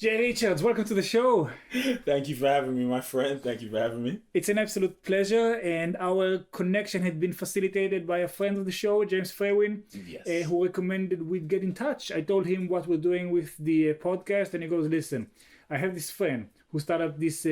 Jay Richards, welcome to the show. Thank you for having me, my friend. Thank you for having me. It's an absolute pleasure, and our connection had been facilitated by a friend of the show, James Fairwin, Yes. who recommended we get in touch. I told him what we're doing with the podcast, and he goes, listen, I have this friend who started up this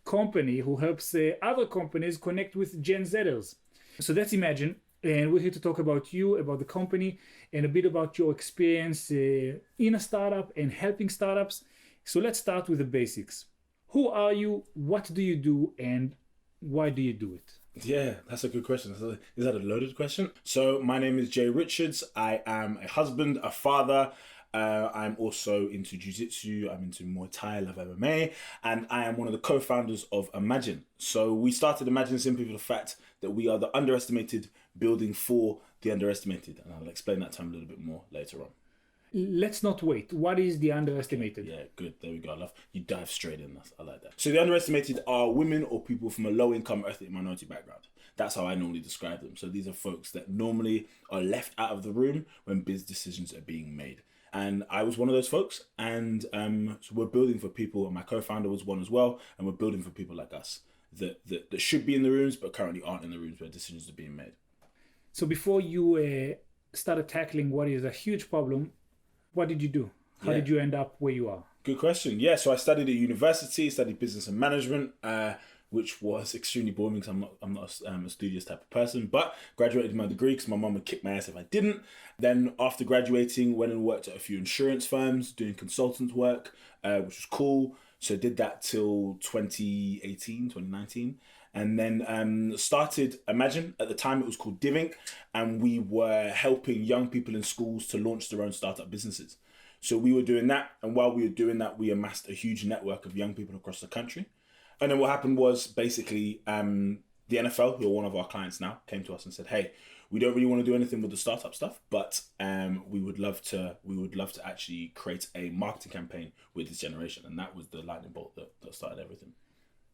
company who helps other companies connect with Gen Zers. So that's Imagen, and we're here to talk about you, about the company, and a bit about your experience in a startup and helping startups. So let's start with the basics. Who are you? What do you do? And why do you do it? Yeah, that's a good question. Is that a loaded question? So my name is Jay Richards. I am a husband, a father. I'm also into jiu-jitsu. I'm into Muay Thai, I love MMA. And I am one of the co-founders of Imagen. So we started Imagen simply for the fact that we are the underestimated building for the underestimated. And I'll explain that term a little bit more later on. Let's not wait. What is the underestimated? Yeah, good. There we go. I love you dive straight in. I like that. So the underestimated are women or people from a low-income ethnic minority background. That's how I normally describe them. So these are folks that normally are left out of the room when biz decisions are being made. And I was one of those folks. And so we're building for people, and my co-founder was one as well. And we're building for people like us that should be in the rooms but currently aren't in the rooms where decisions are being made. So before you started tackling what is a huge problem, what did you do? How did you end up where you are? Good question. Yeah, so I studied at university, studied business and management, which was extremely boring because I'm not a studious type of person, but graduated with my degree because my mum would kick my ass if I didn't. Then after graduating, went and worked at a few insurance firms doing consultant work, which was cool. So did that till 2019. And then started Imagen. At the time, it was called Divink, and we were helping young people in schools to launch their own startup businesses. So we were doing that, and while we were doing that, we amassed a huge network of young people across the country. And then what happened was basically the NFL, who are one of our clients now, came to us and said, "Hey, we don't really want to do anything with the startup stuff, but we would love to actually create a marketing campaign with this generation." And that was the lightning bolt that started everything.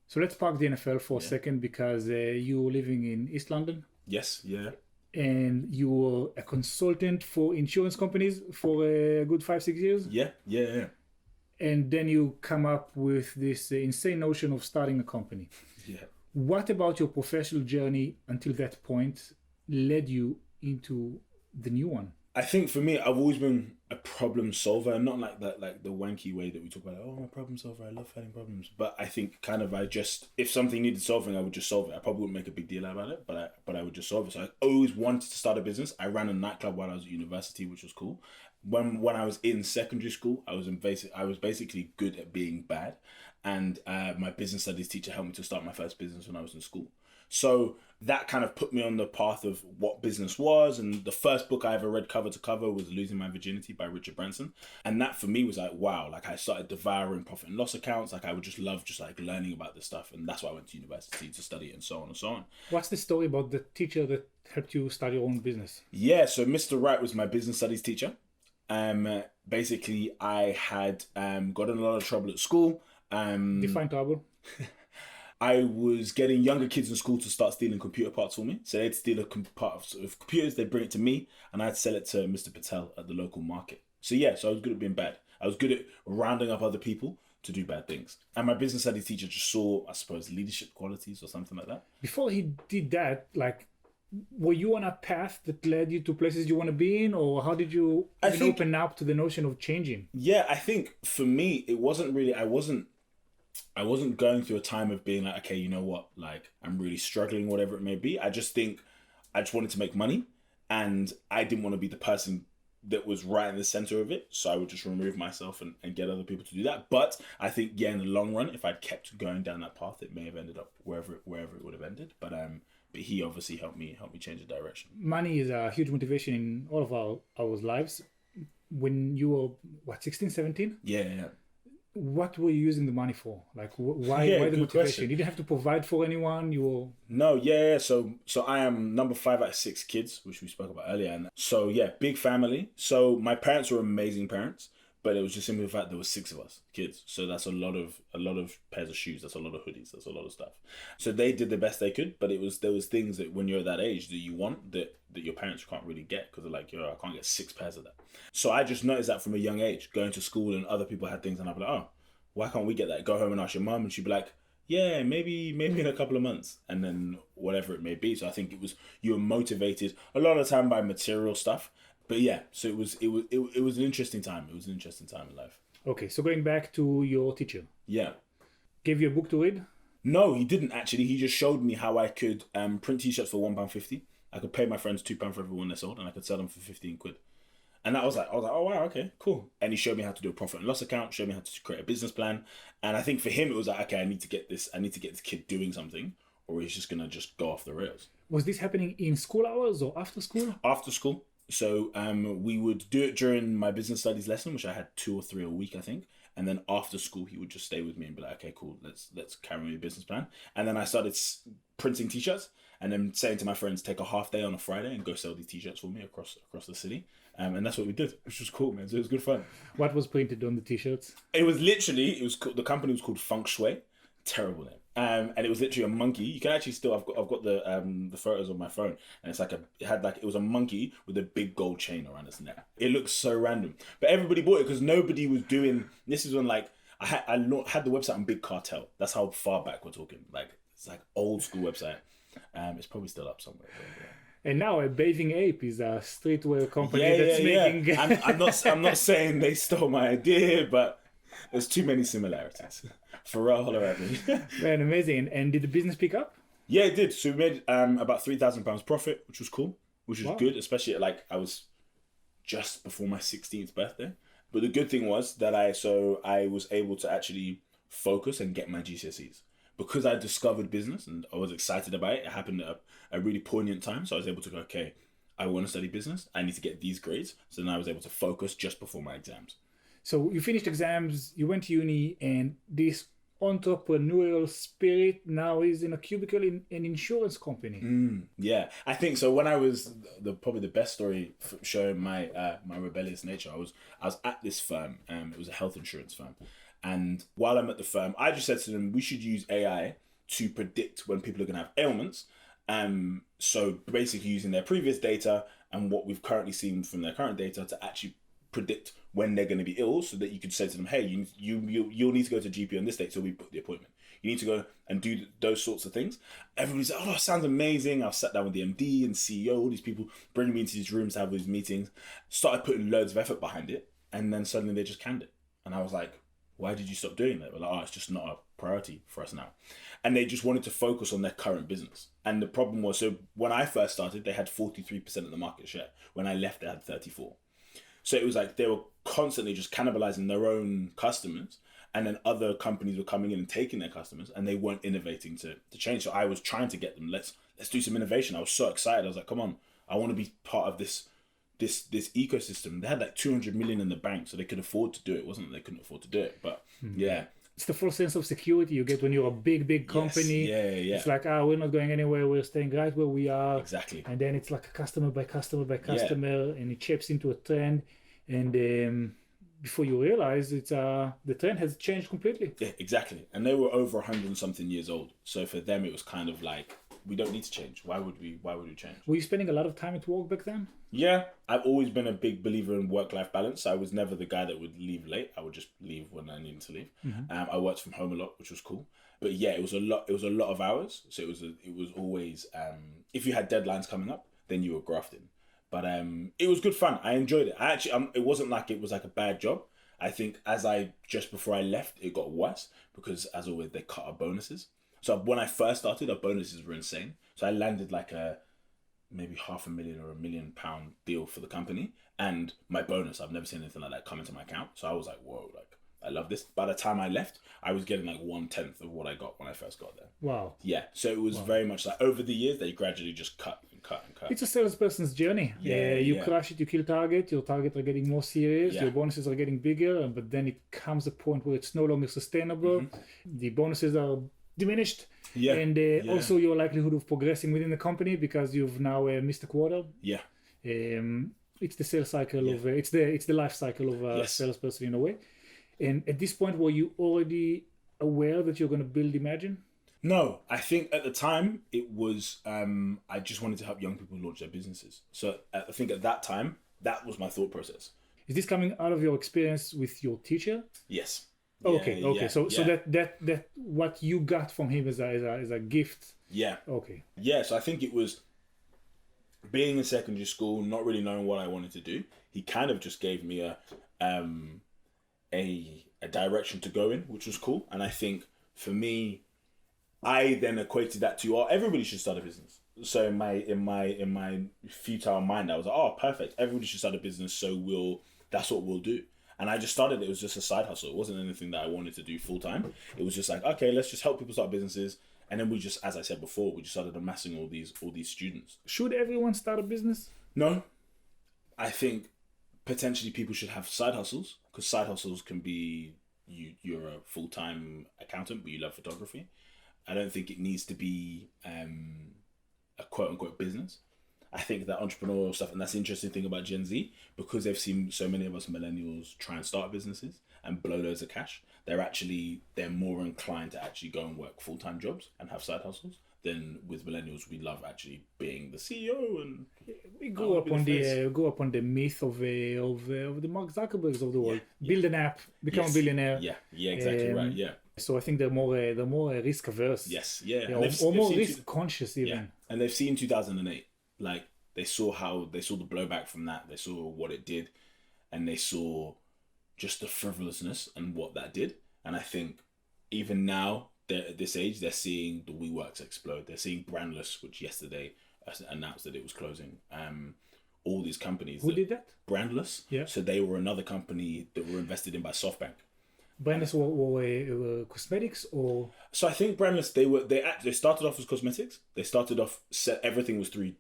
So let's park the NFL for a second because you were living in East London. Yes, yeah. And you were a consultant for insurance companies for a good 5-6 years. Yeah. And then you come up with this insane notion of starting a company. Yeah. What about your professional journey until that point led you into the new one? I think for me, I've always been a problem solver, and not like that, like the wanky way that we talk about. Oh, I'm a problem solver. I love finding problems. But I think if something needed solving, I would just solve it. I probably wouldn't make a big deal about it, but I would just solve it. So I always wanted to start a business. I ran a nightclub while I was at university, which was cool. When I was in secondary school, I was basically good at being bad, and my business studies teacher helped me to start my first business when I was in school. So that kind of put me on the path of what business was. And the first book I ever read cover to cover was Losing My Virginity by Richard Branson. And that for me was like, wow, like I started devouring profit and loss accounts. Like I would just love learning about this stuff. And that's why I went to university to study it and so on and so on. What's the story about the teacher that helped you start your own business? Yeah, so Mr. Wright was my business studies teacher. Basically, I had got in a lot of trouble at school. Define trouble. I was getting younger kids in school to start stealing computer parts for me. So they'd steal a part of computers, they'd bring it to me, and I'd sell it to Mr. Patel at the local market. So I was good at being bad. I was good at rounding up other people to do bad things. And my business studies teacher just saw, I suppose, leadership qualities or something like that. Before he did that, were you on a path that led you to places you want to be in, or how did you open up to the notion of changing? Yeah, I think for me, it wasn't really, I wasn't going through a time of being like, okay, you know what, like I'm really struggling, whatever it may be. I just wanted to make money, and I didn't want to be the person that was right in the center of it. So I would just remove myself and get other people to do that. But I think, yeah, in the long run, if I'd kept going down that path, it may have ended up wherever it would have ended. But he obviously helped me change the direction. Money is a huge motivation in all of our lives. When you were, 16, 17? Yeah. What were you using the money for? Like, why the motivation? Question. You didn't have to provide for anyone? No, yeah. So I am number 5 out of 6 kids, which we spoke about earlier. And so, yeah, big family. So my parents were amazing parents. But it was just simply the fact there were 6 of us kids, so that's a lot of pairs of shoes. That's a lot of hoodies. That's a lot of stuff. So they did the best they could, but there was things that when you're at that age that you want that your parents can't really get because they're like, yo, I can't get 6 pairs of that. So I just noticed that from a young age, going to school and other people had things, and I'd be like, oh, why can't we get that? Go home and ask your mum, and she'd be like, yeah, maybe in a couple of months, and then whatever it may be. So I think it was you were motivated a lot of the time by material stuff. But yeah, so it was an interesting time. It was an interesting time in life. Okay, so going back to your teacher. Yeah. Gave you a book to read? No, he didn't actually. He just showed me how I could print t-shirts for £1.50. I could pay my friends £2 for every one they sold, and I could sell them for 15 quid. And I was like, oh wow, okay, cool. And he showed me how to do a profit and loss account, showed me how to create a business plan. And I think for him it was like, okay, I need to get this kid doing something, or he's just gonna just go off the rails. Was this happening in school hours or after school? After school. So we would do it during my business studies lesson, which I had 2 or 3 a week, I think. And then after school, he would just stay with me and be like, okay, cool, let's carry on your business plan. And then I started printing t-shirts and then saying to my friends, take a half day on a Friday and go sell these t-shirts for me across the city. And that's what we did, which was cool, man. So it was good fun. What was printed on the t-shirts? It was literally, the company was called Feng Shui. Terrible name. And it was literally a monkey. You can actually still, I've got the photos on my phone, and it's like it was a monkey with a big gold chain around its neck. It looks so random, but everybody bought it because nobody was doing. This is when like I had the website on Big Cartel. That's how far back we're talking. Like it's like old school website. It's probably still up somewhere. But, yeah. And now a Bathing Ape is a streetwear company that's making. I'm not saying they stole my idea, but there's too many similarities. Pharrell, holler at me. Man, amazing. And did the business pick up? Yeah, it did. So we made about £3,000 profit, which was cool, which was good, especially like I was just before my 16th birthday. But the good thing was that I was able to actually focus and get my GCSEs. Because I discovered business and I was excited about it. It happened at a really poignant time. So I was able to go, okay, I want to study business. I need to get these grades. So then I was able to focus just before my exams. So you finished exams, you went to uni, and this entrepreneurial spirit now is in a cubicle in an insurance company. Yeah, I think so. When I was probably the best story showing my my rebellious nature, I was at this firm. It was a health insurance firm, and while I'm at the firm, I just said to them, we should use AI to predict when people are going to have ailments. So basically using their previous data and what we've currently seen from their current data to actually predict when they're going to be ill, so that you could say to them, hey, you'll need to go to GP on this date, so we put the appointment. You need to go and do those sorts of things. Everybody's like, oh, sounds amazing. I've sat down with the MD and CEO, all these people bringing me into these rooms to have these meetings, started putting loads of effort behind it, and then suddenly they just canned it. And I was like, why did you stop doing that? We're like, oh, it's just not a priority for us now. And they just wanted to focus on their current business. And the problem was, so when I first started, they had 43% of the market share. When I left, they had 34%. So it was like they were constantly just cannibalizing their own customers, and then other companies were coming in and taking their customers, and they weren't innovating to change. So I was trying to get them, let's do some innovation. I was so excited. I was like, come on, I want to be part of this ecosystem. They had like 200 million in the bank, so they could afford to do it. It wasn't that they couldn't afford to do it, but yeah. It's the full sense of security you get when you're a big company. Yes. Yeah. It's like, we're not going anywhere. We're staying right where we are. Exactly. And then it's like a customer by customer by customer, and it shapes into a trend. And before you realize, it's the trend has changed completely. Yeah, exactly. And they were over 100 and something years old. So for them, it was kind of like, we don't need to change. Why would we change? Were you spending a lot of time at work back then? Yeah, I've always been a big believer in work-life balance. I was never the guy that would leave late. I would just leave when I needed to leave. I worked from home a lot, which was cool. But yeah, it was a lot of hours. So it was always if you had deadlines coming up, then you were grafting. But it was good fun. I enjoyed it. I actually it wasn't like it was like a bad job. I think just before I left, it got worse because as always they cut our bonuses. So when I first started, our bonuses were insane. So I landed like maybe £500,000 or £1 million deal for the company, and my bonus, I've never seen anything like that come into my account. So I was like, whoa, like I love this. By the time I left, I was getting like 1/10 of what I got when I first got there. Wow. Yeah. So it was very much like over the years they gradually just cut. It's a salesperson's journey. You crush it, you kill target, your target are getting more serious, your bonuses are getting bigger, but then it comes a point where it's no longer sustainable. The bonuses are diminished, and also your likelihood of progressing within the company because you've now missed a quarter. it's the sales cycle of it's the life cycle of a Yes. salesperson in a way. And at this point, were you already aware that you're going to build Imagine? No, I think at the time it was I just wanted to help young people launch their businesses. So I think at that time that was my thought process. Is this coming out of your experience with your teacher? Yes. Okay, Yeah, okay. yeah, So yeah. that what you got from him is a gift. Yeah. Okay. Yeah, so I think it was being in secondary school, not really knowing what I wanted to do. He kind of just gave me a direction to go in, which was cool. And I think for me, I then equated that to, oh, everybody should start a business. So in my futile mind, I was like, oh, perfect. Everybody should start a business. So that's what we'll do. And I just started. It was just a side hustle. It wasn't anything that I wanted to do full time. It was just like, okay, let's just help people start businesses. And then we just, as I said before, we just started amassing all these students. Should everyone start a business? No, I think potentially people should have side hustles, because side hustles can be you're a full-time accountant but you love photography. I don't think it needs to be a quote-unquote business. I think that entrepreneurial stuff, and that's the interesting thing about Gen Z, because they've seen so many of us millennials try and start businesses and blow loads of cash, they're more inclined to actually go and work full-time jobs and have side hustles than with millennials. We love actually being the CEO, and We grew up on the myth of the Mark Zuckerbergs of the world. Build an app, become a billionaire. Yeah, exactly right. Yeah. So I think they're more risk averse. Yes, yeah. Yeah, And or more seen risk conscious even. Yeah, and they've seen 2008. Like they saw the blowback from that. They saw what it did, and they saw just the frivolousness and what that did. And I think even now, they're at this age, they're seeing the WeWorks explode. They're seeing Brandless, which yesterday announced that it was closing. All these companies. Who did that? Brandless. Yeah. So they were another company that were invested in by SoftBank. Brands were cosmetics or So I think Brandless, they started off as cosmetics. They started off, everything was $3,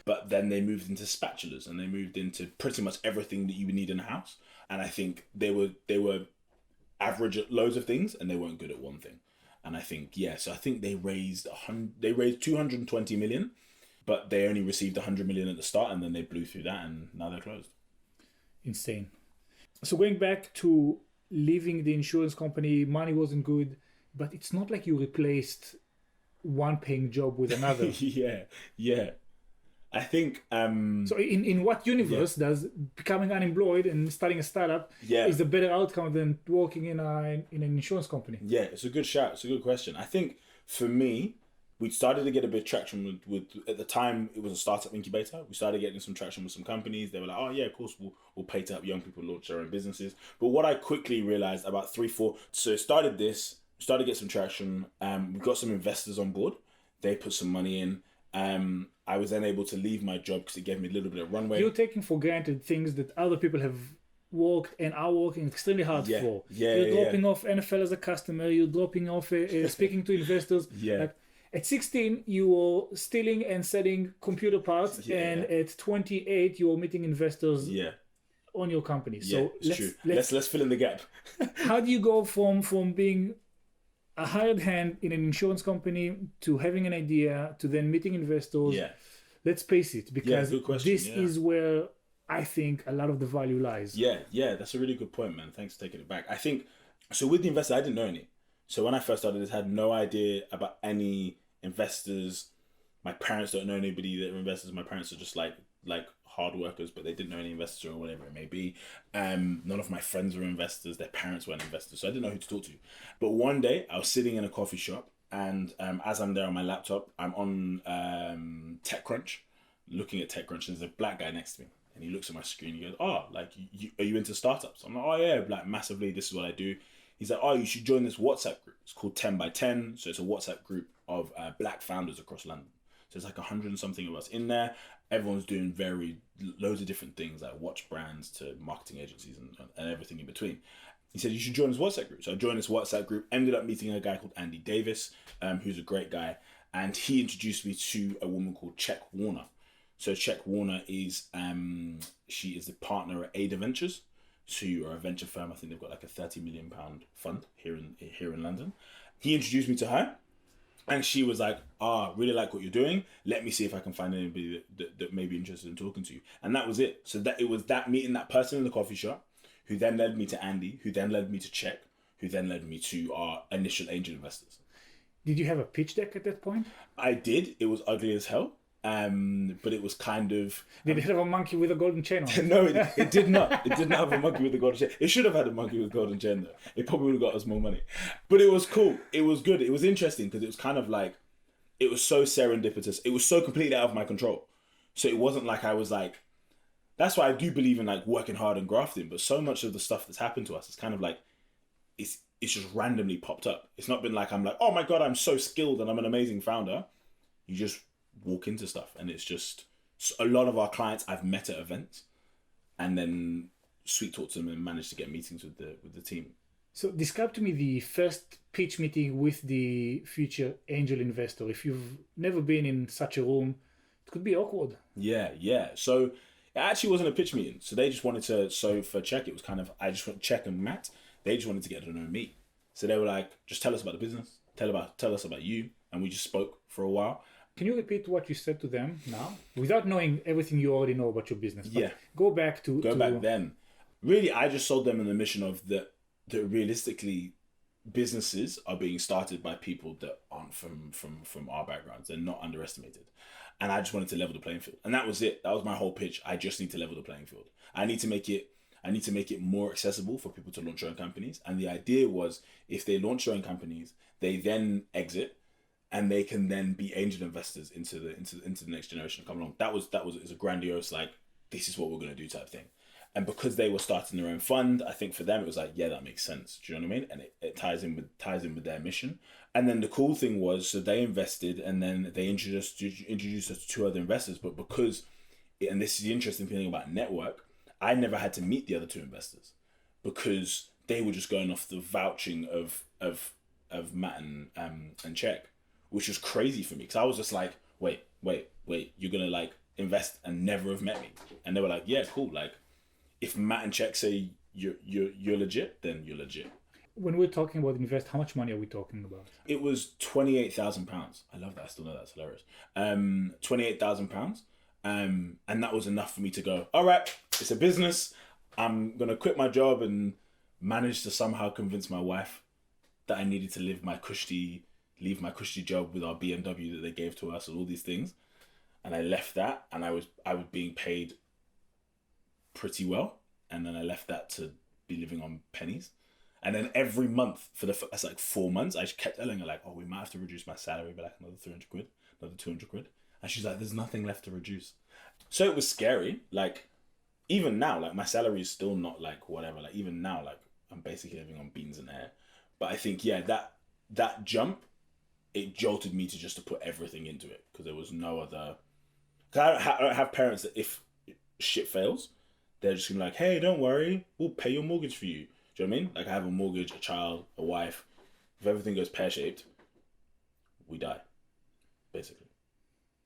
but then they moved into spatulas and they moved into pretty much everything that you would need in a house. And I think they were average at loads of things and they weren't good at one thing. And I think so I think they raised 220 million, but they only received 100 million at the start, and then they blew through that, and now they're closed. insane. So going back to leaving the insurance company, money wasn't good, but it's not like you replaced one paying job with another. yeah. I think So in what universe does becoming unemployed and starting a startup is a better outcome than working in an insurance company? Yeah, it's a good shout. It's a good question. I think for me, we started to get a bit of traction with at the time it was a startup incubator. We started getting some traction with some companies. They were like, oh yeah, of course we'll pay to help young people launch their own businesses. But what I quickly realized about 3-4, so started to get some traction. We got some investors on board. They put some money in. I was then able to leave my job because it gave me a little bit of runway. You're taking for granted things that other people have worked and are working extremely hard for. You're dropping off NFL as a customer. You're dropping off speaking to investors. Like, at 16, you were stealing and selling computer parts, and at 28, you were meeting investors on your company. So let's fill in the gap. How do you go from being a hired hand in an insurance company to having an idea to then meeting investors? Let's face it, because this is where I think a lot of the value lies. Yeah, that's a really good point, man. Thanks for taking it back. I think, so with the investor, I didn't know any. So when I first started, I had no idea about any investors. My parents don't know anybody that are investors. My parents are just like hard workers, but they didn't know any investors or whatever it may be. None of my friends were investors. Their parents weren't investors, so I didn't know who to talk to. But one day I was sitting in a coffee shop, and as I'm there on my laptop, I'm on TechCrunch, looking at TechCrunch, and there's a black guy next to me, and he looks at my screen. He goes, "Oh, like are you into startups?" I'm like, "Oh yeah, like massively. This is what I do." He's like, "Oh, you should join this WhatsApp group. It's called 10 by 10. So it's a WhatsApp group of black founders across London. So there's like 100 and something of us in there. Everyone's doing loads of different things, like watch brands to marketing agencies and everything in between." He said, "You should join this WhatsApp group." So I joined this WhatsApp group, ended up meeting a guy called Andy Davis, who's a great guy. And he introduced me to a woman called Czech Warner. So Czech Warner is, she is the partner at Ada Ventures. So you are a venture firm. I think they've got like a £30 million fund here in London. He introduced me to her. And she was like, really like what you're doing. Let me see if I can find anybody that may be interested in talking to you. And that was it. So that it was that meeting that person in the coffee shop, who then led me to Andy, who then led me to Czech, who then led me to our initial angel investors. Did you have a pitch deck at that point? I did. It was ugly as hell. But it was kind of... Did it have a monkey with a golden chain on it? No, it did not. It did not have a monkey with a golden chain. It should have had a monkey with a golden chain, though. It probably would have got us more money. But it was cool. It was good. It was interesting because it was kind of like... It was so serendipitous. It was so completely out of my control. So it wasn't like I was like... That's why I do believe in like working hard and grafting. But so much of the stuff that's happened to us is kind of like... It's just randomly popped up. It's not been like I'm like, oh my God, I'm so skilled and I'm an amazing founder. You just walk into stuff, and it's just a lot of our clients I've met at events and then sweet talked to them and managed to get meetings with the team. So describe to me the first pitch meeting with the future angel investor. If you've never been in such a room, it could be awkward. Yeah. So it actually wasn't a pitch meeting. So they just wanted to, so for Czech, it was kind of, I just went Czech and Matt, they just wanted to get to know me. So they were like, just tell us about the business, tell us about you. And we just spoke for a while. Can you repeat what you said to them now, without knowing everything you already know about your business? But yeah. Go back then. Really, I just sold them on the mission of that realistically, businesses are being started by people that aren't from our backgrounds. They're not underestimated. And I just wanted to level the playing field. And that was it. That was my whole pitch. I just need to level the playing field. I need to make it more accessible for people to launch their own companies. And the idea was, if they launch their own companies, they then exit, and they can then be angel investors into the next generation to come along. That was it's a grandiose, like, this is what we're gonna do type thing. And because they were starting their own fund, I think for them it was like, yeah, that makes sense. Do you know what I mean? And it ties in with their mission. And then the cool thing was, so they invested, and then they introduced us to two other investors. But because, and this is the interesting thing about network, I never had to meet the other two investors because they were just going off the vouching of Matt and Czech, which was crazy for me because I was just like, wait, you're gonna like invest and never have met me? And they were like, yeah, cool. Like, if Matt and Czech say you're legit, then you're legit. When we're talking about invest, how much money are we talking about? It was £28,000. I love that. I still know that's hilarious. £28,000. And that was enough for me to go, all right, it's a business. I'm gonna quit my job and manage to somehow convince my wife that I needed to leave my cushy job with our BMW that they gave to us and all these things. And I left that, and I was being paid pretty well. And then I left that to be living on pennies. And then every month for that's like 4 months, I just kept telling her like, oh, we might have to reduce my salary by like another 300 quid, another 200 quid. And she's like, there's nothing left to reduce. So it was scary. Like, even now, like, my salary is still not like whatever. Like, even now, like, I'm basically living on beans and air. But I think, yeah, that jump, it jolted me to put everything into it, because there was no other. Cause I don't have parents that if shit fails, they're just gonna be like, hey, don't worry, we'll pay your mortgage for you. Do you know what I mean? Like, I have a mortgage, a child, a wife. If everything goes pear-shaped, we die, basically.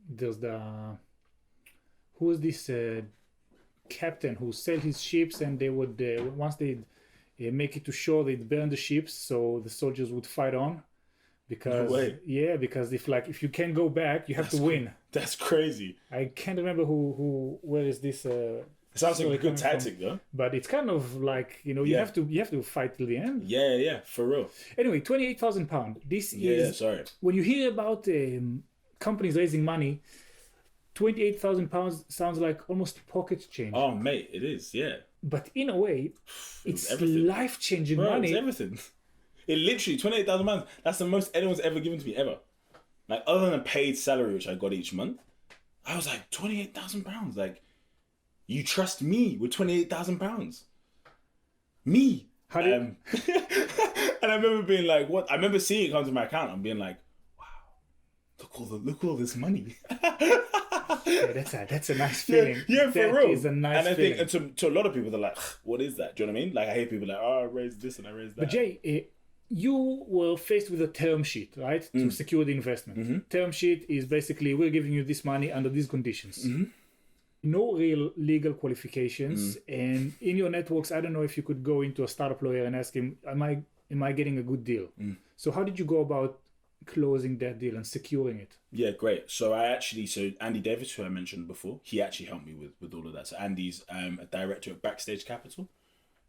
There's who was this captain who sailed his ships, and they would once they'd make it to shore, they'd burn the ships so the soldiers would fight on. Because because if you can't go back, you have to win. That's crazy. I can't remember where is this. It sounds like a good tactic, though. But it's kind of like, you have to fight till the end. Yeah, for real. Anyway, £28,000. This is when you hear about companies raising money. £28,000 sounds like almost pocket change. Oh, mate, it is. Yeah. But in a way, it's life-changing money. It's everything. It literally, £28,000, that's the most anyone's ever given to me, ever. Like, other than a paid salary, which I got each month, I was like, £28,000. Like, you trust me with £28,000. Me. How did... And I remember being like, what? I remember seeing it come to my account and being like, wow, look all this money. Yeah, that's a nice feeling. Yeah, for real. That is a nice feeling. And I think to a lot of people, they're like, what is that? Do you know what I mean? Like, I hear people like, oh, I raised this and I raised that. But Jay, you were faced with a term sheet, right? To secure the investment. Mm-hmm. Term sheet is basically, we're giving you this money under these conditions. Mm-hmm. No real legal qualifications. And in your networks, I don't know if you could go into a startup lawyer and ask him, am I getting a good deal? So how did you go about closing that deal and securing it? Yeah, great. So Andy Davis, who I mentioned before, he actually helped me with all of that. So Andy's a director at Backstage Capital.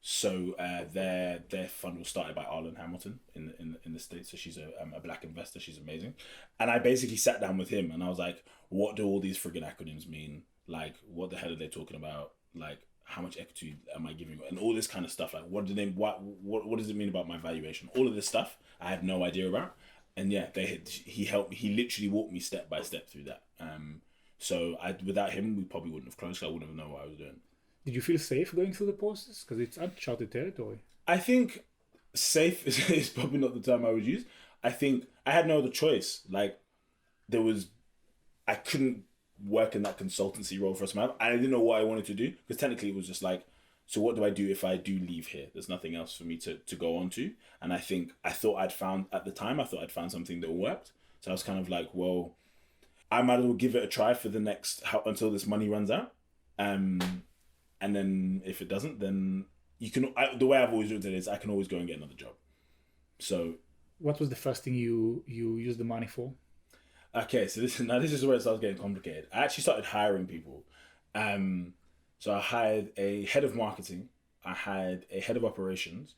So their fund was started by Arlen Hamilton in the States. So she's a black investor. She's amazing. And I basically sat down with him and I was like, what do all these friggin' acronyms mean? Like, what the hell are they talking about? Like, how much equity am I giving? And all this kind of stuff. Like, what does it mean about my valuation? All of this stuff I had no idea about. And yeah, he helped me. He literally walked me step by step through that. Without him, we probably wouldn't have closed. I wouldn't have known what I was doing. Did you feel safe going through the process? Because it's uncharted territory. I think safe is probably not the term I would use. I think I had no other choice. Like, I couldn't work in that consultancy role for a time. I didn't know what I wanted to do because technically it was just like, so what do I do if I do leave here? There's nothing else for me to go on to. And I thought I'd found something that worked. So I was kind of like, well, I might as well give it a try for until this money runs out. And then if it doesn't, then the way I've always looked at it is I can always go and get another job. So what was the first thing you used the money for? Okay, so this is where it starts getting complicated. I actually started hiring people. So I hired a head of marketing, I had a head of operations,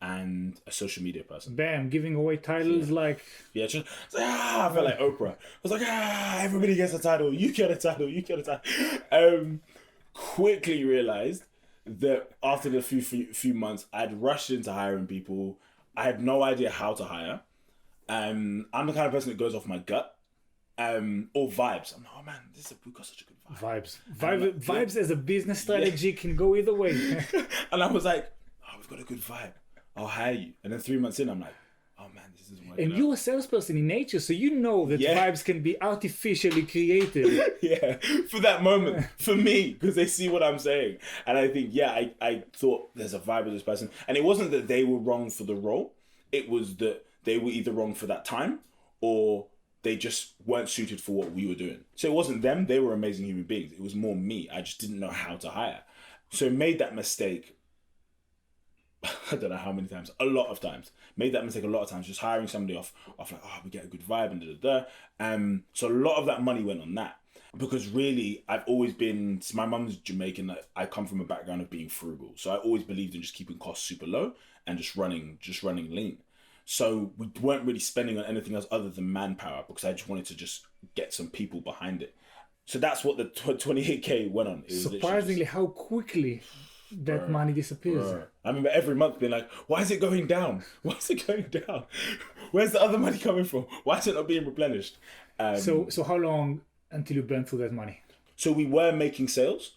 and a social media person. Bam, giving away titles like... Yeah, I felt like Oprah. I was like, everybody gets a title, you get a title. Quickly realized that after the few months, I'd rushed into hiring people. I had no idea how to hire. I'm the kind of person that goes off my gut. Or vibes. I'm like, oh man, we've got such a good vibe. Vibes as a business strategy can go either way. And I was like, we've got a good vibe. I'll hire you. And then 3 months in, I'm like, oh man, this isn't working. And you're a salesperson in nature, so you know that vibes can be artificially created. Yeah, for that moment, for me, because they see what I'm saying. And I think, I thought there's a vibe with this person. And it wasn't that they were wrong for the role. It was that they were either wrong for that time or they just weren't suited for what we were doing. So it wasn't them. They were amazing human beings. It was more me. I just didn't know how to hire. So made that mistake, I don't know how many times, a lot of times. Made that mistake a lot of times, just hiring somebody off like, we get a good vibe and da-da-da. So a lot of that money went on that. Because really, I've always been, my mum's Jamaican, I come from a background of being frugal. So I always believed in just keeping costs super low and just running lean. So we weren't really spending on anything else other than manpower because I just wanted to just get some people behind it. So that's what the 28K went on. It was surprisingly how quickly that money disappears. I remember every month being like, why is it going down? Why is it going down? Where's the other money coming from? Why is it not being replenished? So how long until you burn through that money? So we were making sales,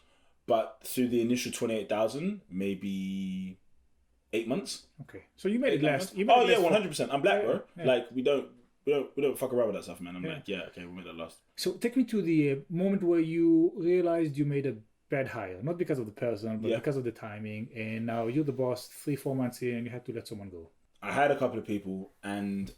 but through the initial 28,000, maybe 8 months. Okay, so you made it last. 100%. I'm black, bro. Yeah. Like we don't fuck around with that stuff, man. I'm like, okay, we'll make that last. So take me to the moment where you realized you made a bad hire, not because of the person, but because of the timing. And now you're the boss. 3-4 months in, and you had to let someone go. I had a couple of people, and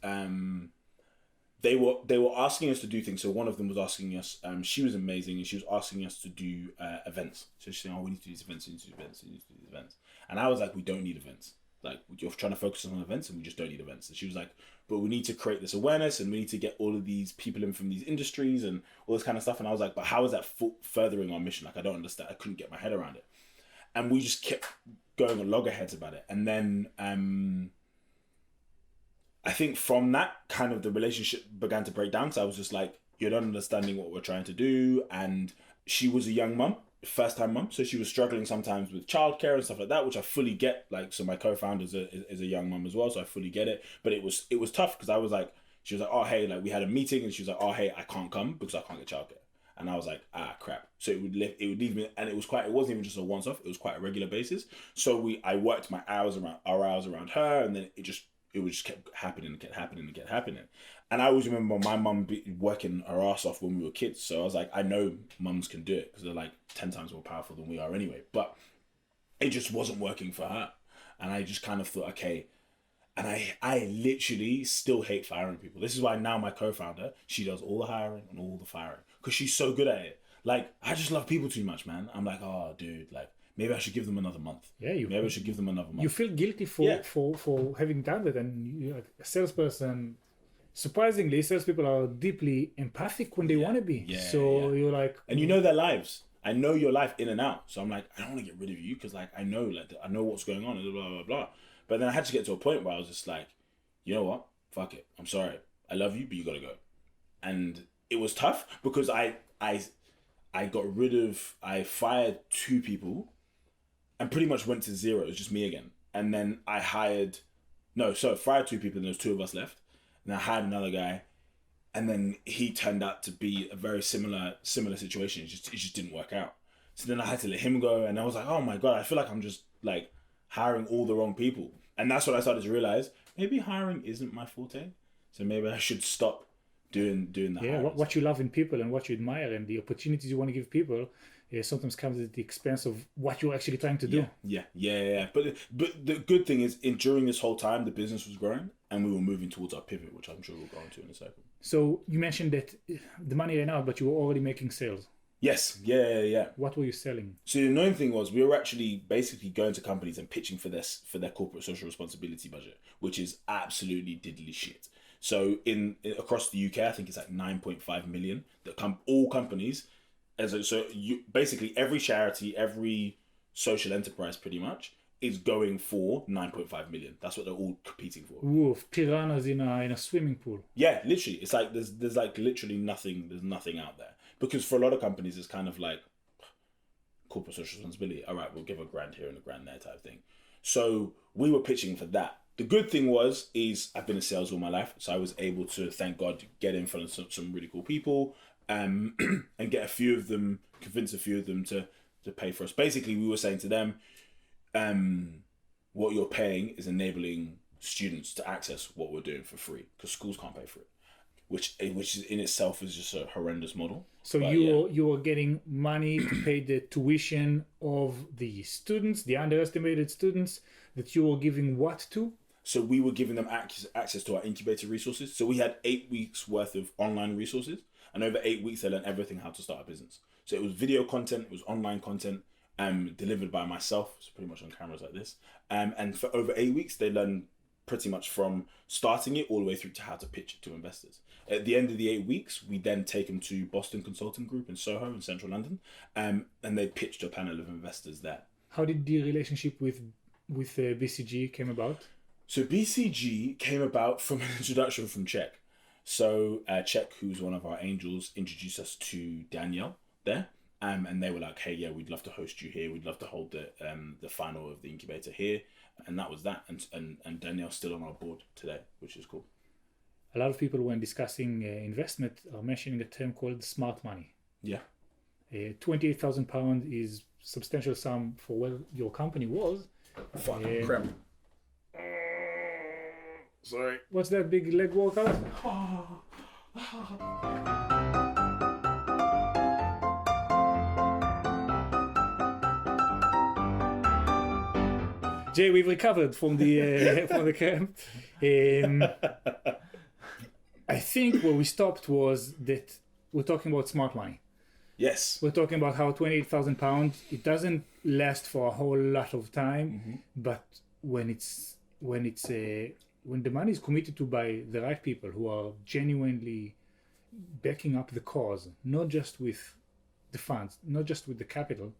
they were asking us to do things. So one of them was asking us. She was amazing, and she was asking us to do events. So she's saying, we need to do these events. We need to do events. We need to do these events. And I was like, we don't need events. Like, you're trying to focus on events and we just don't need events. And she was like, but we need to create this awareness and we need to get all of these people in from these industries and all this kind of stuff. And I was like, but how is that furthering our mission? Like, I don't understand. I couldn't get my head around it. And we just kept going on loggerheads about it. And then I think from that, kind of the relationship began to break down. So I was just like, you're not understanding what we're trying to do. And she was a young mum. First-time mum, so she was struggling sometimes with childcare and stuff like that, which I fully get. Like, so my co-founder is a young mum as well, so I fully get it. But it was tough because I was like, she was like, oh hey, like we had a meeting, and she was like, oh hey, I can't come because I can't get childcare, and I was like, crap. So it would leave me, and it wasn't even just a once-off; it was quite a regular basis. So I worked my hours around her, and then it just kept happening and kept happening and kept happening. And I always remember my mum working her ass off when we were kids. So I was like, I know mums can do it because they're like 10 times more powerful than we are anyway. But it just wasn't working for her. And I just kind of thought, okay. And I literally still hate firing people. This is why now my co-founder, she does all the hiring and all the firing because she's so good at it. Like, I just love people too much, man. I'm like, oh, dude, like, maybe I should give them another month. Maybe I should give them another month. You feel guilty for having done that. And you're a salesperson, surprisingly, salespeople are deeply empathic when they want to be. Yeah, So you're like, and you know their lives. I know your life in and out. So I'm like, I don't want to get rid of you because like I know what's going on and blah blah blah. But then I had to get to a point where I was just like, you know what? Fuck it. I'm sorry. I love you, but you gotta go. And it was tough because I fired 2 people and pretty much went to zero. It was just me again. And then I fired 2 people and there was 2 of us left. And I hired another guy, and then he turned out to be a very similar situation. It just didn't work out. So then I had to let him go, and I was like, oh my God, I feel like I'm just like hiring all the wrong people. And that's when I started to realize maybe hiring isn't my forte. So maybe I should stop doing that. Yeah, what you love in people and what you admire and the opportunities you want to give people sometimes comes at the expense of what you're actually trying to do. Yeah. But the good thing is, during this whole time, the business was growing and we were moving towards our pivot, which I'm sure we'll go into in a second. So you mentioned that the money ran out, but you were already making sales. Yes, yeah. What were you selling? So the annoying thing was we were actually basically going to companies and pitching for their corporate social responsibility budget, which is absolutely diddly shit. So across the UK, I think it's like 9.5 million that all companies. Basically every charity, every social enterprise pretty much is going for 9.5 million. That's what they're all competing for. Woof, piranhas in a swimming pool. Yeah, literally. It's like there's like literally nothing. There's nothing out there because for a lot of companies, it's kind of like corporate social responsibility. All right, we'll give $1,000 here and $1,000 there type thing. So we were pitching for that. The good thing is I've been in sales all my life, so I was able to, thank God, get in front of some really cool people, and get convince a few of them to pay for us. Basically, we were saying to them, what you're paying is enabling students to access what we're doing for free because schools can't pay for it, which is in itself is just a horrendous model. So you were getting money to pay the tuition of the students, the underestimated students that you were giving what to? So we were giving them access to our incubator resources. So we had 8 weeks worth of online resources, and over 8 weeks they learned everything how to start a business. So it was video content, it was online content, delivered by myself, so pretty much on cameras like this. And for over 8 weeks, they learned pretty much from starting it all the way through to how to pitch it to investors. At the end of the 8 weeks, we then take them to Boston Consulting Group in Soho in central London, and they pitched to a panel of investors there. How did the relationship with BCG came about? So BCG came about from an introduction from Czech. So Czech, who's one of our angels, introduced us to Danielle there. And they were like, hey, yeah, we'd love to host you here. We'd love to hold the final of the incubator here. And that was that. And Danielle's still on our board today, which is cool. A lot of people, when discussing investment, are mentioning a term called smart money. Yeah. £28,000 is substantial sum for where your company was. Fucking crap. Sorry. What's that big leg workout? Jay, we've recovered from the cramp. I think where we stopped was that we're talking about smart money. Yes. We're talking about how £28,000, it doesn't last for a whole lot of time, but when the money is committed to by the right people who are genuinely backing up the cause, not just with the funds, not just with the capital,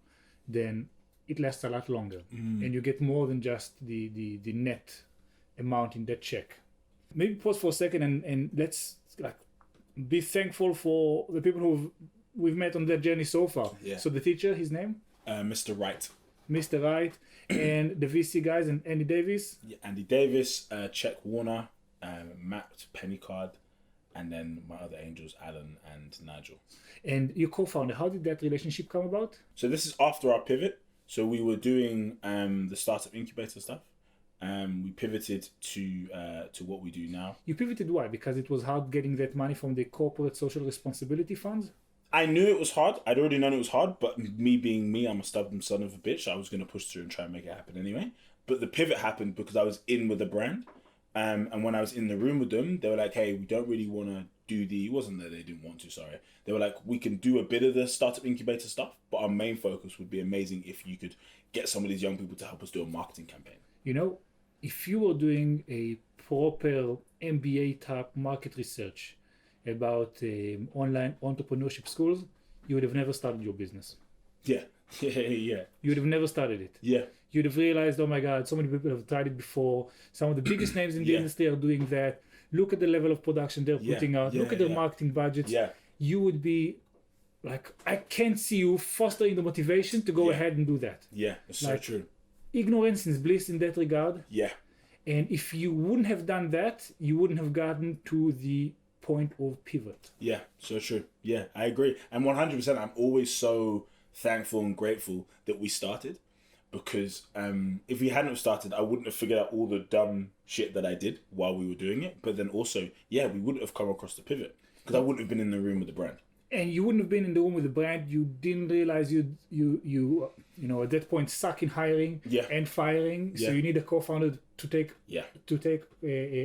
then it lasts a lot longer, and you get more than just the net amount in that check. Maybe pause for a second and let's be thankful for the people we've met on that journey so far. Yeah. So the teacher, his name? Mr. Wright. Mr. Wright, and the VC guys, and Andy Davis. Yeah, Andy Davis, Czech Warner, Matt Pennycard, and then my other angels, Alan and Nigel. And your co-founder, how did that relationship come about? So this is after our pivot. So we were doing the startup incubator stuff. We pivoted to what we do now. You pivoted why? Because it was hard getting that money from the corporate social responsibility funds? I knew it was hard. I'd already known it was hard, but me being me, I'm a stubborn son of a bitch. I was going to push through and try and make it happen anyway. But the pivot happened because I was in with the brand. And when I was in the room with them, they were like, hey, we don't really want to do it wasn't that they didn't want to, sorry. They were like, we can do a bit of the startup incubator stuff, but our main focus would be amazing if you could get some of these young people to help us do a marketing campaign. You know, if you were doing a proper MBA type market research about online entrepreneurship schools, you would have never started your business. Yeah. Yeah. You would have never started it. Yeah. You'd have realized, oh my God, so many people have tried it before. Some of the biggest names in the industry are doing that. Look at the level of production they're putting out. Look at their marketing budgets. Yeah. You would be like, I can't see you fostering the motivation to go ahead and do that. Yeah, it's so true. Ignorance is bliss in that regard. Yeah. And if you wouldn't have done that, you wouldn't have gotten to the point of pivot. Yeah, so true. Yeah, I agree. And 100%, I'm always so thankful and grateful that we started, because if we hadn't have started, I wouldn't have figured out all the dumb shit that I did while we were doing it. But then also, we wouldn't have come across the pivot, because I wouldn't have been in the room with the brand. And you wouldn't have been in the room with the brand. You didn't realize you at that point suck in hiring and firing. So you need a co-founder to take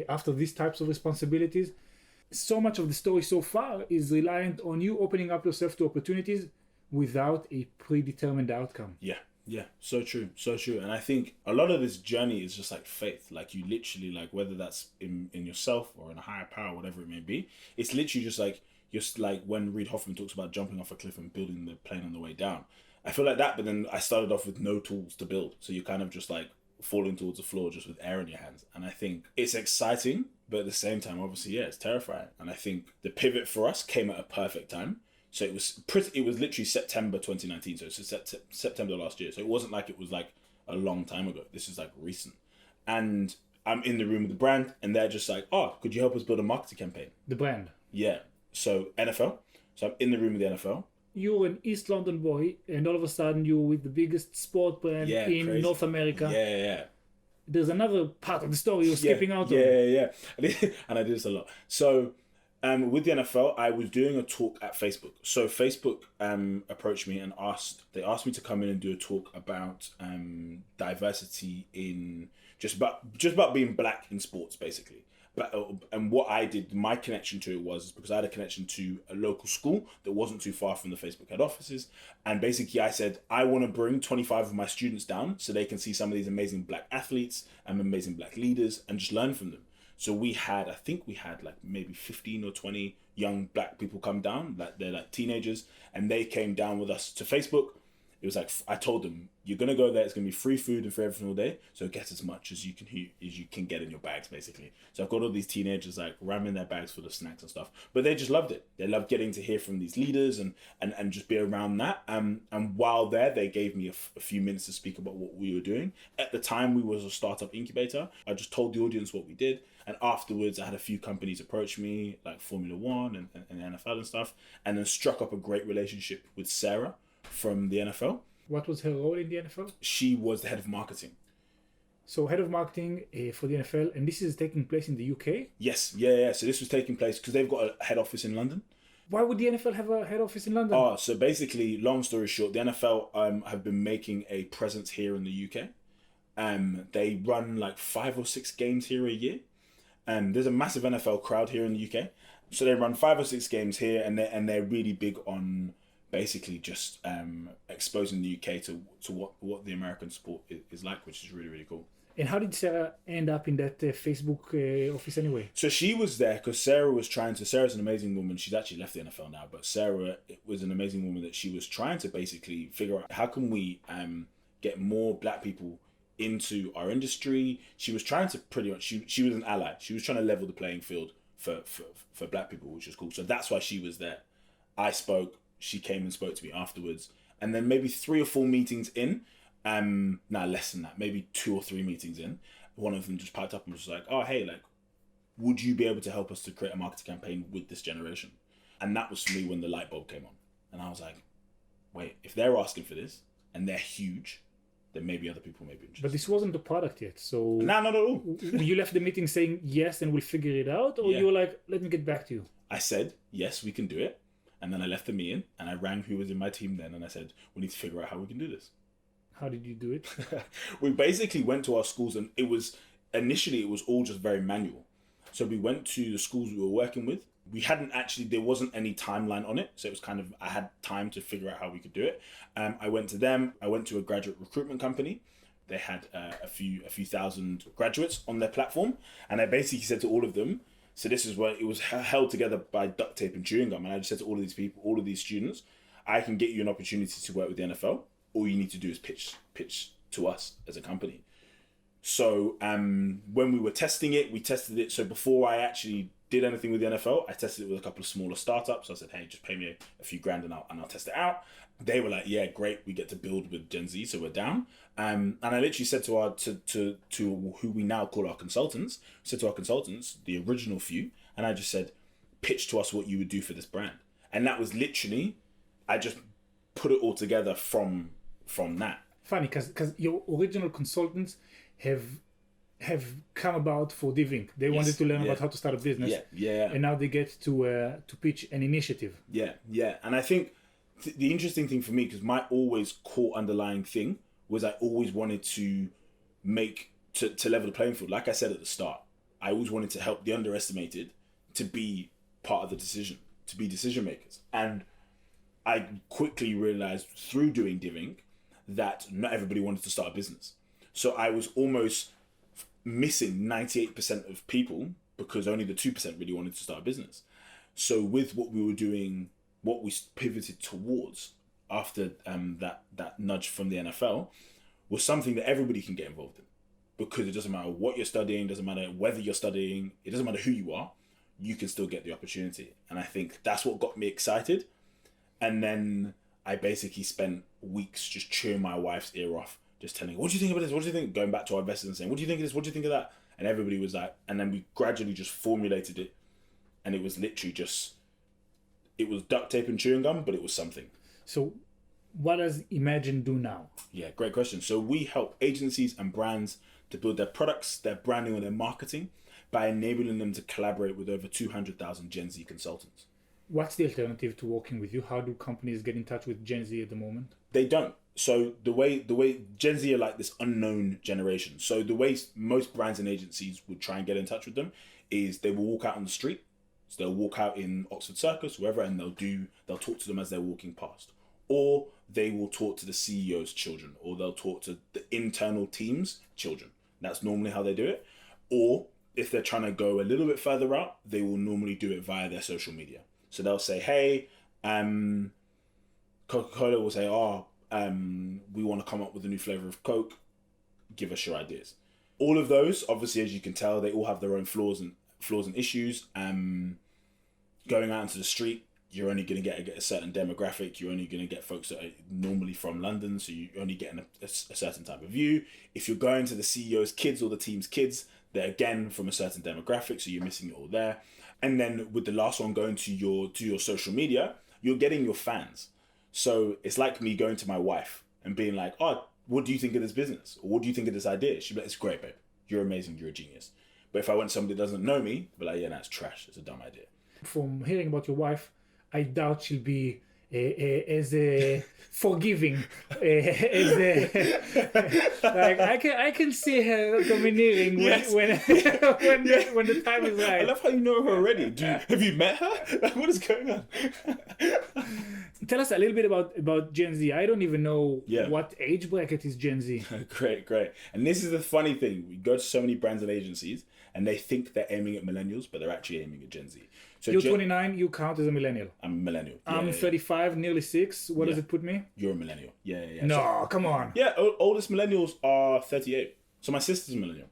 after these types of responsibilities. So much of the story so far is reliant on you opening up yourself to opportunities without a predetermined outcome. Yeah, so true. And I think a lot of this journey is just like faith. Like, you literally, like, whether that's in yourself or in a higher power, whatever it may be, it's literally just like when Reid Hoffman talks about jumping off a cliff and building the plane on the way down. I feel like that, but then I started off with no tools to build. So you're kind of just like falling towards the floor just with air in your hands. And I think it's exciting, but at the same time, obviously, it's terrifying. And I think the pivot for us came at a perfect time. So it was literally September 2019. So it's September last year. So it wasn't like it was like a long time ago. This is like recent. And I'm in the room with the brand, and they're just like, oh, could you help us build a marketing campaign? The brand. Yeah. So NFL. So I'm in the room with the NFL. You're an East London boy, and all of a sudden you're with the biggest sport brand in crazy. North America. Yeah. There's another part of the story you're skipping out on. Yeah. And I do this a lot. So with the NFL, I was doing a talk at Facebook. So Facebook approached me and asked me to come in and do a talk about diversity in just about being black in sports, basically. And what I did, my connection to it was because I had a connection to a local school that wasn't too far from the Facebook head offices. And basically I said, I want to bring 25 of my students down so they can see some of these amazing black athletes and amazing black leaders and just learn from them. So I think we had like maybe 15 or 20 young black people come down, like they're like teenagers, and they came down with us to Facebook. It was like, I told them, you're going to go there, it's going to be free food and free everything all day, so get as much as you can get in your bags, basically. So I've got all these teenagers like ramming their bags full of snacks and stuff, but they just loved it. They loved getting to hear from these leaders and just be around that. And while there, they gave me a few minutes to speak about what we were doing. At the time, we was a startup incubator. I just told the audience what we did. And afterwards, I had a few companies approach me, like Formula One and NFL and stuff, and then struck up a great relationship with Sarah from the NFL. What was her role in the NFL? She was the head of marketing. So head of marketing for the NFL, and this is taking place in the UK? Yes, yeah. So this was taking place because they've got a head office in London. Why would the NFL have a head office in London? Oh, so basically, long story short, the NFL have been making a presence here in the UK. They run like 5 or 6 games here a year. There's a massive NFL crowd here in the UK. So they run 5 or 6 games here, and they're really big on basically just exposing the UK to what the American sport is like, which is really, really cool. And how did Sarah end up in that Facebook office anyway? So she was there because Sarah's an amazing woman. She's actually left the NFL now, but Sarah was an amazing woman that she was trying to basically figure out how can we get more black people into our industry. She was trying to pretty much, she was an ally. She was trying to level the playing field for black people, which is cool. So that's why she was there. I spoke. She came and spoke to me afterwards, and then maybe 3 or 4 meetings in, less than that, maybe 2 or 3 meetings in, one of them just piped up and was like, oh, hey, like, would you be able to help us to create a marketing campaign with this generation? And that was for me when the light bulb came on. And I was like, wait, if they're asking for this and they're huge, then maybe other people may be interested. But this wasn't the product yet, so... No, not at all. You left the meeting saying yes and we'll figure it out, or you were like, let me get back to you? I said, yes, we can do it. And then I left the meeting and I rang who was in my team then and I said, we need to figure out how we can do this. How did you do it? We basically went to our schools, and initially it was all just very manual. So we went to the schools we were working with. There wasn't any timeline on it. So it was kind of, I had time to figure out how we could do it. I went to them. I went to a graduate recruitment company they had a few thousand graduates on their platform, and I basically said to all of them, so this is where it was held together by duct tape and chewing gum, and I just said to all of these people, all of these students, I can get you an opportunity to work with the NFL. All you need to do is pitch to us as a company. So when we were testing it, we tested it. So before I actually did anything with the NFL, I tested it with a couple of smaller startups. I said, hey, just pay me a few grand and I'll test it out. They were like, yeah, great. We get to build with Gen Z, so we're down. And I literally said to who we now call our consultants, said to our consultants, the original few, and I just said, pitch to us what you would do for this brand. And that was literally, I just put it all together from that. Funny, because your original consultants have come about for Diving. They wanted to learn about how to start a business. Yeah. And now they get to pitch an initiative. Yeah. And I think the interesting thing for me, because my always core underlying thing was I always wanted to to level the playing field. Like I said at the start, I always wanted to help the underestimated to be part of the decision, to be decision makers. And I quickly realized through doing Diving that not everybody wanted to start a business. So I was almost missing 98% of people because only the 2% really wanted to start a business. So with what we were doing, what we pivoted towards after that nudge from the NFL was something that everybody can get involved in, because it doesn't matter what you're studying, doesn't matter whether you're studying, it doesn't matter who you are, you can still get the opportunity. And I think that's what got me excited. And then I basically spent weeks just chewing my wife's ear off, just telling her, what do you think about this? What do you think? Going back to our investors and saying, what do you think of this? What do you think of that? And everybody was like, and then we gradually just formulated it. And it was literally just, it was duct tape and chewing gum, but it was something. So what does Imagen do now? Yeah, great question. So we help agencies and brands to build their products, their branding, or their marketing by enabling them to collaborate with over 200,000 Gen Z consultants. What's the alternative to working with you? How do companies get in touch with Gen Z at the moment? They don't. So the way Gen Z are like this unknown generation. So the way most brands and agencies would try and get in touch with them is they will walk out on the street. So they'll walk out in Oxford Circus, wherever, and they'll talk to them as they're walking past. Or they will talk to the CEO's children, or they'll talk to the internal team's children. That's normally how they do it. Or if they're trying to go a little bit further out, they will normally do it via their social media. So they'll say, hey, Coca-Cola will say, we want to come up with a new flavor of Coke. Give us your ideas. All of those, obviously, as you can tell, they all have their own flaws and issues. Going out into the street, you're only going to get a certain demographic. You're only going to get folks that are normally from London, so you're only getting a certain type of view. If you're going to the CEO's kids or the team's kids, they're again from a certain demographic, so you're missing it all there. And then with the last one going to your social media, you're getting your fans. So it's like me going to my wife and being like, oh, what do you think of this business? Or what do you think of this idea? She'd be like, it's great, babe. You're amazing. You're a genius. But if I went to somebody that doesn't know me, they'd be like, yeah, that's trash. It's a dumb idea. From hearing about your wife, I doubt she'll be as forgiving like I can see her domineering when the time is right. I love how you know her already. Have you met her? Like, what is going on? Tell us a little bit about Gen Z. I don't even know what age bracket is Gen Z. Great. And this is the funny thing. We go to so many brands and agencies and they think they're aiming at millennials, but they're actually aiming at Gen Z. So you're 29, you count as a millennial. I'm a millennial. I'm 35, nearly 6. What does it put me? You're a millennial. Yeah. No, come on. Yeah, oldest millennials are 38. So my sister's a millennial.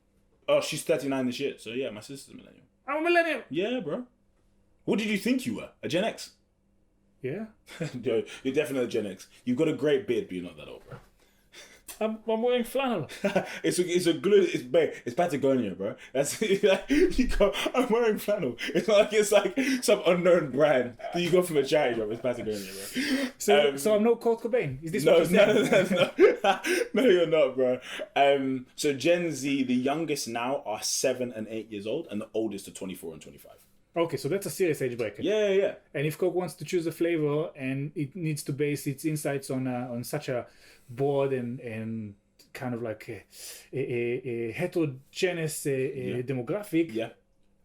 Oh, she's 39 this year. So yeah, my sister's a millennial. I'm a millennial. Yeah, bro. What did you think you were? A Gen X? Yeah. You're definitely a Gen X. You've got a great beard, but you're not that old, bro. I'm wearing flannel. It's Patagonia, bro. That's like you go. I'm wearing flannel. It's like some unknown brand that you got from a charity shop. It's Patagonia, bro. So I'm no Kurt Cobain. Is this what you're saying? No, you're not, bro. So Gen Z, the youngest now are 7 and 8 years old, and the oldest are 24 and 25. Okay, so that's a serious age bracket. Yeah. And if Coke wants to choose a flavor and it needs to base its insights on such a broad and kind of like a heterogeneous demographic,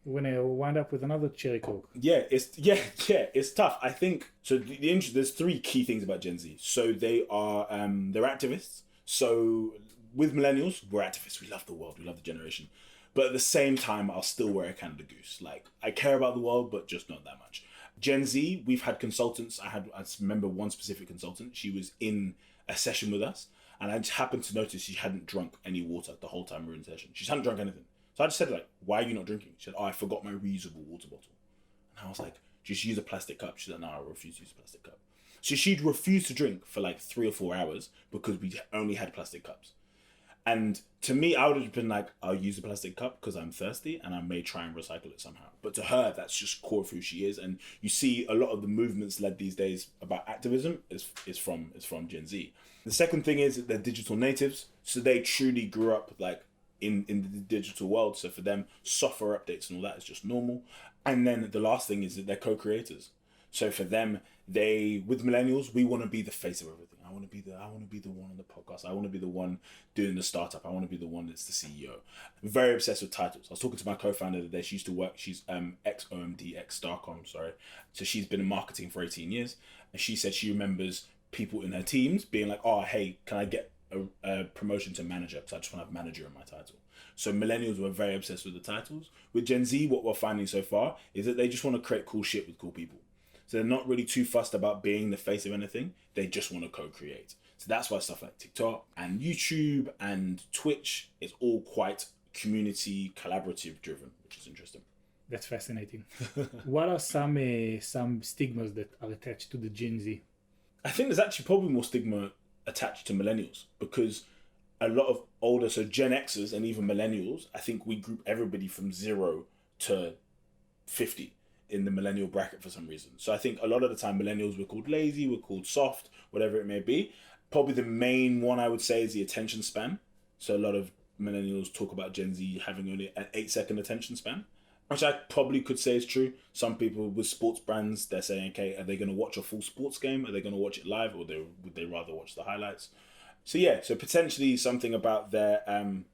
we're gonna wind up with another cherry Coke. It's tough. I think so. There's 3 key things about Gen Z. So they are they're activists. So with millennials, we're activists. We love the world. We love the generation. But at the same time, I'll still wear a Canada Goose. Like, I care about the world, but just not that much. Gen Z, we've had consultants. I remember one specific consultant. She was in a session with us, and I just happened to notice she hadn't drunk any water the whole time we were in session. She hadn't drunk anything. So I just said, like, why are you not drinking? She said, oh, I forgot my reusable water bottle. And I was like, just use a plastic cup. She said, no, I refuse to use a plastic cup. So she'd refused to drink for like 3 or 4 hours because we only had plastic cups. And to me, I would have been like, I'll use a plastic cup because I'm thirsty and I may try and recycle it somehow. But to her, that's just core of who she is. And you see a lot of the movements led these days about activism is from Gen Z. The second thing is that they're digital natives. So they truly grew up like in the digital world. So for them, software updates and all that is just normal. And then the last thing is that they're co-creators. So for them, with millennials, we want to be the face of everything. I want to be the one on the podcast. I want to be the one doing the startup. I want to be the one that's the CEO. I'm very obsessed with titles. I was talking to my co-founder the other day. She used to work. She's ex-OMD, ex-Starcom, sorry. So she's been in marketing for 18 years. And she said she remembers people in her teams being like, oh, hey, can I get a promotion to manager? Because I just want to have manager in my title. So millennials were very obsessed with the titles. With Gen Z, what we're finding so far is that they just want to create cool shit with cool people. So they're not really too fussed about being the face of anything. They just want to co-create. So that's why stuff like TikTok and YouTube and Twitch is all quite community collaborative driven, which is interesting. That's fascinating. What are some stigmas that are attached to the Gen Z? I think there's actually probably more stigma attached to millennials because a lot of older, so Gen Xers and even millennials, I think we group everybody from 0 to 50. In the millennial bracket for some reason. So I think a lot of the time millennials were called lazy, we're called soft, whatever it may be. Probably the main one I would say is the attention span. So a lot of millennials talk about Gen Z having only an 8-second attention span, which I probably could say is true. Some people with sports brands, they're saying, okay, are they going to watch a full sports game? Are they going to watch it live, or would they rather watch the highlights? So yeah, so potentially something about their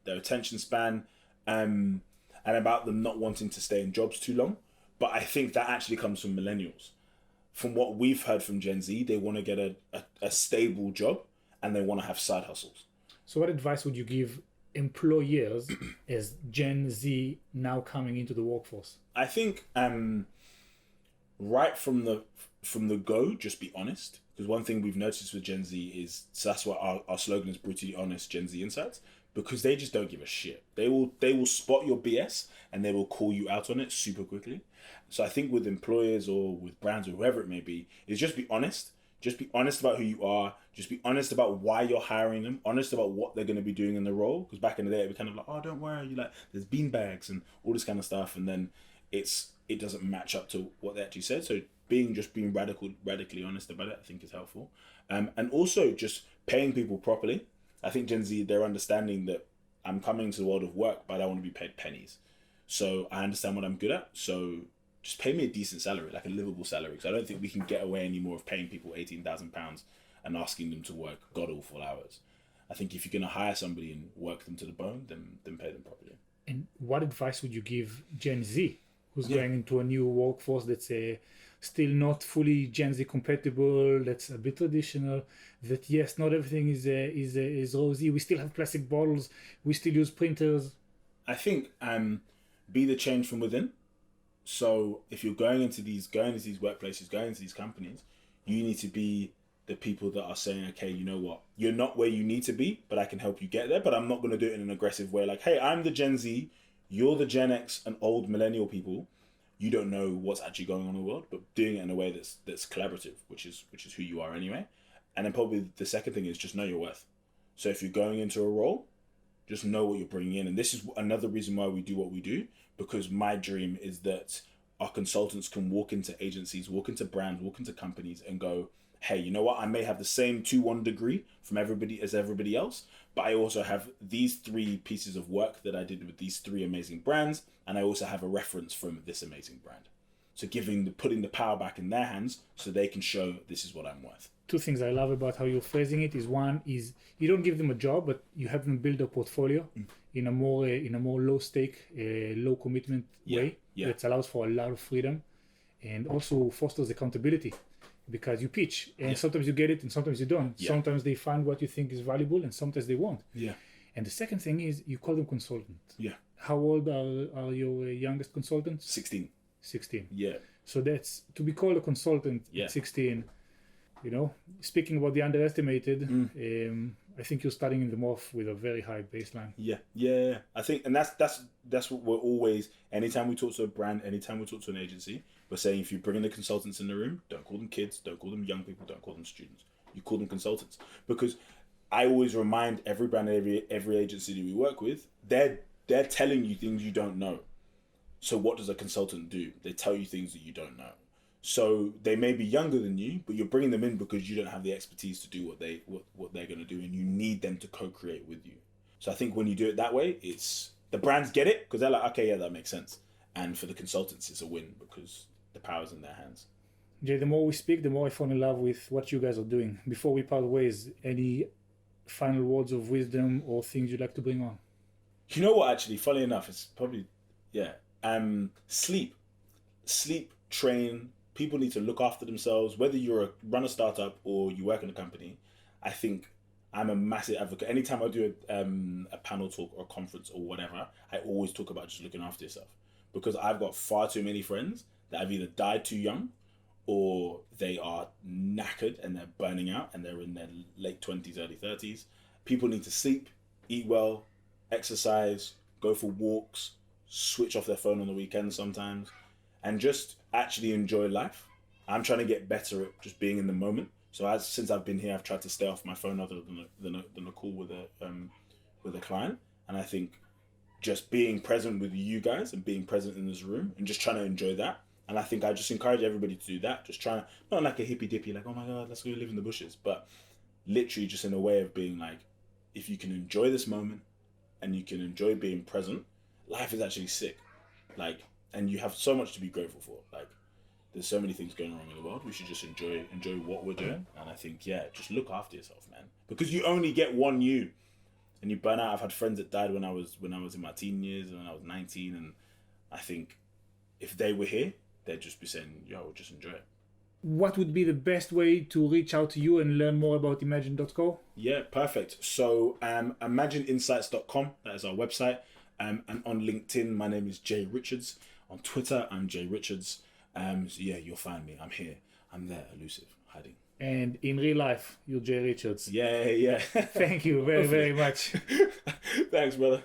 attention span and about them not wanting to stay in jobs too long. But I think that actually comes from millennials. From what we've heard from Gen Z, they want to get a stable job and they want to have side hustles. So what advice would you give employers as Gen Z now coming into the workforce? I think right from the go, just be honest. Because one thing we've noticed with Gen Z is, so that's why our slogan is brutally honest Gen Z insights, because they just don't give a shit. They will spot your BS and they will call you out on it super quickly. So I think with employers or with brands or whoever it may be, is just be honest. Just be honest about who you are. Just be honest about why you're hiring them. Honest about what they're going to be doing in the role. Because back in the day, it'd be kind of like, oh, don't worry. You like, there's beanbags and all this kind of stuff. And then it doesn't match up to what they actually said. So being radically honest about it, I think is helpful. And also just paying people properly. I think Gen Z, they're understanding that I'm coming to the world of work, but I want to be paid pennies. So I understand what I'm good at. So just pay me a decent salary, like a livable salary. Because I don't think we can get away anymore of paying people £18,000 and asking them to work god-awful hours. I think if you're going to hire somebody and work them to the bone, then pay them properly. And what advice would you give Gen Z, who's going into a new workforce that's still not fully Gen Z compatible, that's a bit traditional, that yes, not everything is rosy, we still have plastic bottles, we still use printers? I think be the change from within. So if you're going into these workplaces, going into these companies, you need to be the people that are saying, okay, you know what, you're not where you need to be, but I can help you get there, but I'm not going to do it in an aggressive way. Like, hey, I'm the Gen Z, you're the Gen X and old millennial people. You don't know what's actually going on in the world, but doing it in a way that's collaborative, which is who you are anyway. And then probably the second thing is just know your worth. So if you're going into a role, just know what you're bringing in. And this is another reason why we do what we do, because my dream is that our consultants can walk into agencies, walk into brands, walk into companies and go, hey, you know what? I may have the same 2-1 degree from everybody else, but I also have these 3 pieces of work that I did with these 3 amazing brands, and I also have a reference from this amazing brand. So putting the power back in their hands so they can show this is what I'm worth. 2 things I love about how you're phrasing it is, one is you don't give them a job, but you have them build a portfolio in a more low stake, low commitment way that allows for a lot of freedom and also fosters accountability. Because you pitch and sometimes you get it and sometimes you don't. Sometimes they find what you think is valuable and sometimes they won't. And the second thing is you call them consultant. Yeah. How old are your youngest consultants? 16. 16. Yeah. So that's to be called a consultant Yeah. at 16. You know, speaking about the underestimated, I think you're starting them off with a very high baseline. Yeah. I think, and that's what we're always. Anytime we talk to a brand, anytime we talk to an agency, we're saying if you bring in the consultants in the room, don't call them kids, don't call them young people, don't call them students. You call them consultants, because I always remind every brand, every agency that we work with, they're telling you things you don't know. So what does a consultant do? They tell you things that you don't know. So they may be younger than you, but you're bringing them in because you don't have the expertise to do what they're going to do, and you need them to co-create with you. So I think when you do it that way, it's the brands get it because they're like, okay, yeah, that makes sense. And for the consultants, it's a win because the power's in their hands. Jay, the more we speak, the more I fall in love with what you guys are doing. Before we part ways, any final words of wisdom or things you'd like to bring on? You know what? Actually, funny enough, it's probably sleep, train. People need to look after themselves. Whether you're run a startup or you work in a company, I think I'm a massive advocate. Anytime I do a panel talk or a conference or whatever, I always talk about just looking after yourself, because I've got far too many friends that have either died too young or they are knackered and they're burning out and they're in their late 20s, early 30s. People need to sleep, eat well, exercise, go for walks, switch off their phone on the weekends sometimes, and just actually enjoy life. I'm trying to get better at just being in the moment. So since I've been here, I've tried to stay off my phone other than a call with a client. And I think just being present with you guys and being present in this room and just trying to enjoy that. And I think I just encourage everybody to do that. Just trying to, not like a hippy dippy, like, oh my God, let's go live in the bushes, but literally just in a way of being like, if you can enjoy this moment and you can enjoy being present, life is actually sick. Like, and you have so much to be grateful for. Like, there's so many things going wrong in the world. We should just enjoy what we're doing. And I think, yeah, just look after yourself, man. Because you only get one you. And you burn out. I've had friends that died when I was in my teen years and when I was 19. And I think if they were here, they'd just be saying, yo, just enjoy it. What would be the best way to reach out to you and learn more about Imagen.co? Yeah, perfect. So imagineinsights.com, that is our website. And on LinkedIn, my name is Jay Richards. On Twitter, I'm Jay Richards. So yeah, you'll find me. I'm here. I'm there, elusive, hiding. And in real life, you're Jay Richards. Yeah. Thank you very, very much. Thanks, brother.